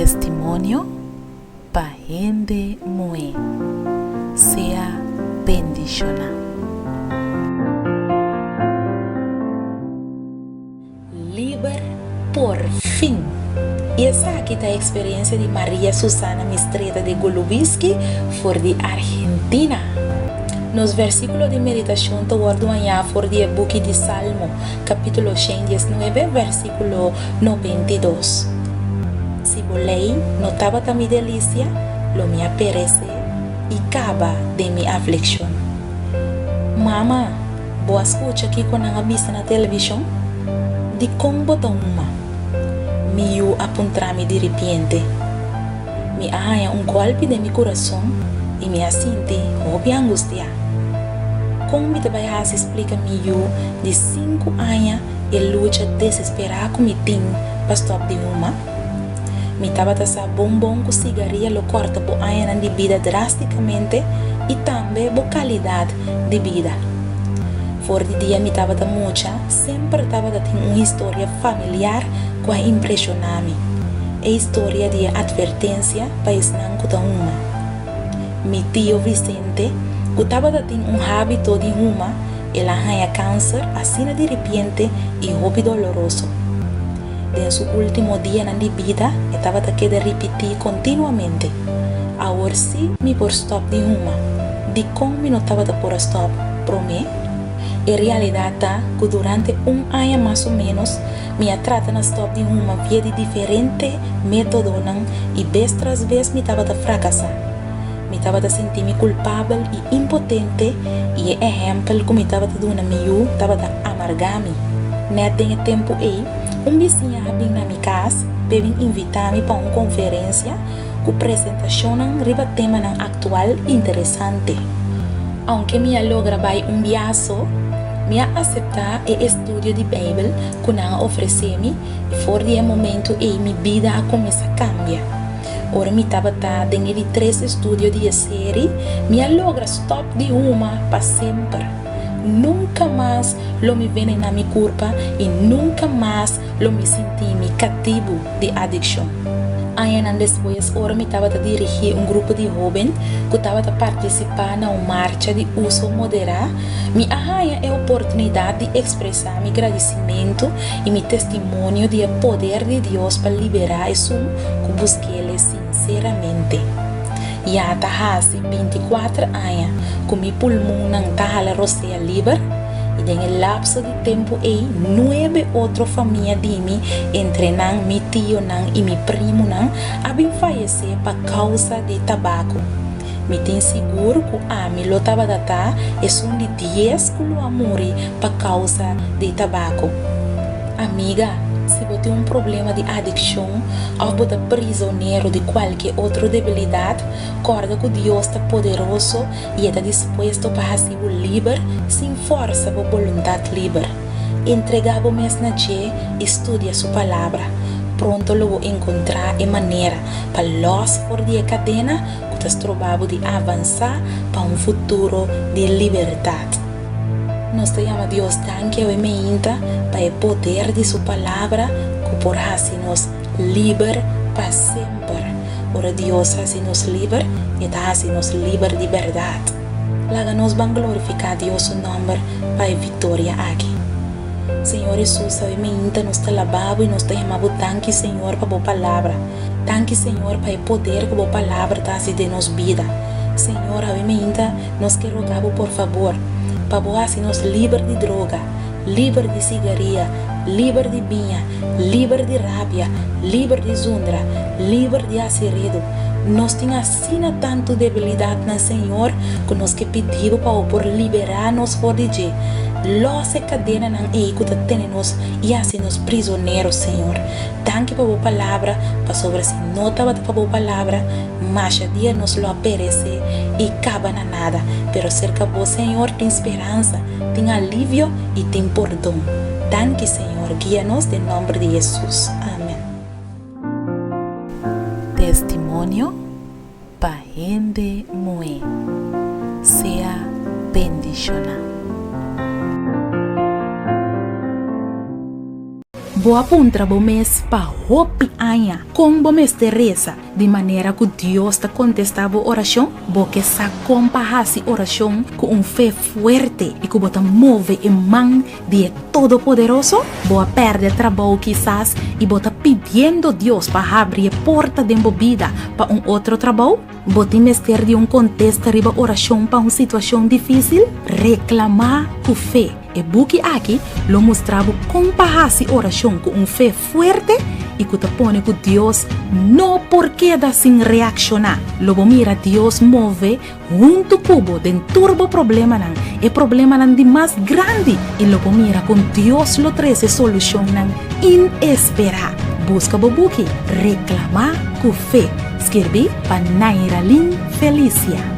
Testimonio para gente muy sea bendicional. Liber por fin. E essa aqui tá a experiência de Maria Susana Mistreta de Golubiski for de Argentina. Nos versículos de meditação to guardo amanhã for de book de Salmo, capítulo 119, versículo 92. Se volei, notava ta mi delícia, lo me aperece e caba de mi aflição. Mama, boa escuta aqui quando a vista na televisão? De como botar uma. Me apontar-me de repente. Me arranha golpe de meu coração e me assinte houve angústia. Como me trabalhar se explica-me de 5 anos e luta desesperada que me tem para stop de uma. Me estava a bombom com cigarrilha lo corta por anos de vida drasticamente e também por qualidade de vida. Fora de dia me estava muita, sempre estava a ter uma história familiar que impressionava-me. É história de advertência para ensinar que uma. Meu tio Vicente, que estava a ter hábito de uma, ele arranha câncer assim de repente e houve doloroso. Em seu último dia na vida, estava a querer repetir continuamente. Agora sim, me por stop de uma. De como me não estava por stop, para mim. Em realidade, que durante ano mais ou menos, me trata na stop de uma via de diferente método e vez tras vez me estava a fracassar. Me estava a sentir-me culpável e impotente e o exemplo que me estava a dar na estava a amargar-me. Nesse tempo aí, vizinho veio na minha casa, veio invitar-me para uma conferência com apresentação sobre tema atual interessante. Aunque me logra vai viaje, me aceitar o estudo de Bíblia que não oferece-me e for de momento em minha vida a começar a cambiar. Ora me estava dentro de 3 estudos de série, me logra stop de uma para sempre. Nunca mais lo me vem na minha culpa e nunca mais lo me senti cativo de adicção. Anos depois, ora me estava a dirigir grupo de jovens que estava a participar na marcha de uso moderado. Me arranha a oportunidade de expressar meu agradecimento e meu testemunho de poder de Deus para liberar isso que busquei sinceramente. E a há 24 anos, com meu pulmão não está rosea livre, e em lapso de tempo aí, 9 outras famílias de mim, entre meu tio e meu primo, havem falecido por causa de tabaco. Me tem seguro que a mim lo estava data é um de 10 que lo morri por causa de tabaco. Amiga, se você tem problema de adicção ou você prisioneiro de qualquer outra debilidade, acorda que Deus está poderoso e está disposto para ser livre sem força ou vontade livre. Entrega-o mesmo na Dia e estude a sua palavra. Pronto lo vou encontrar a maneira para nós fora de cadena que está trovado de avançar para um futuro de liberdade. Nós te llama Deus tanque e meinta para o poder de sua palavra que por nos livre para sempre. Ora Deus nos livre e está nos livre de verdade. Laga nós vamos glorificar Deus seu nome para a vitória aqui. Senhor Jesus, sabe meinta nos te lavabo e nos te chamamos tanque Senhor para a palavra. Tanque Senhor para o poder que a palavra está de nos vida. Senhor, sabe meinta nos que rogamos por favor. Para nos livre de droga, livre de cigarrilha, livre de vinha, livre de rábia, livre de zundra, livre de acerido. Nós temos assim tanto debilidade no Senhor que nós que pedimos para por liberar-nos fora de Dia. Losse cadena não é que temos e assim nos prisioneiros, Senhor. Tanque para a palavra, para sobre si nota para a palavra, mas a dia nos lo aparece e acaba na nada. Pero cerca de você, Senhor, tem esperança, tem alívio e tem perdão. Tanque, Senhor, guia-nos em nome de Jesus. Amém. Testimonio para gente muy sea bendicional. Boa puntra bo mes pa hopi anha. Com bo mes Teresa. De maneira que Deus te contestava a oração. Bo que sa compahasi oração com fé forte. E que bota move em mão de Todo-Poderoso. Boa perde trabalho quizás. E bota pedindo Deus para abrir a porta de embobida para outro trabalho. Bota mester de contexto riba oração para uma situação difícil. Reclamar com fé. E buki aqui lo mostrava compahasi oração com fé forte e que te põe com Deus não porque da sem reaccionar. Logo mira Deus move junto cubo den turbo problema nan e problema nan de mais grande e logo mira com Deus lo treze solução nan inesperada. Busca bobuki reclamar com fé. Escrevi para Naira Lin Felicia.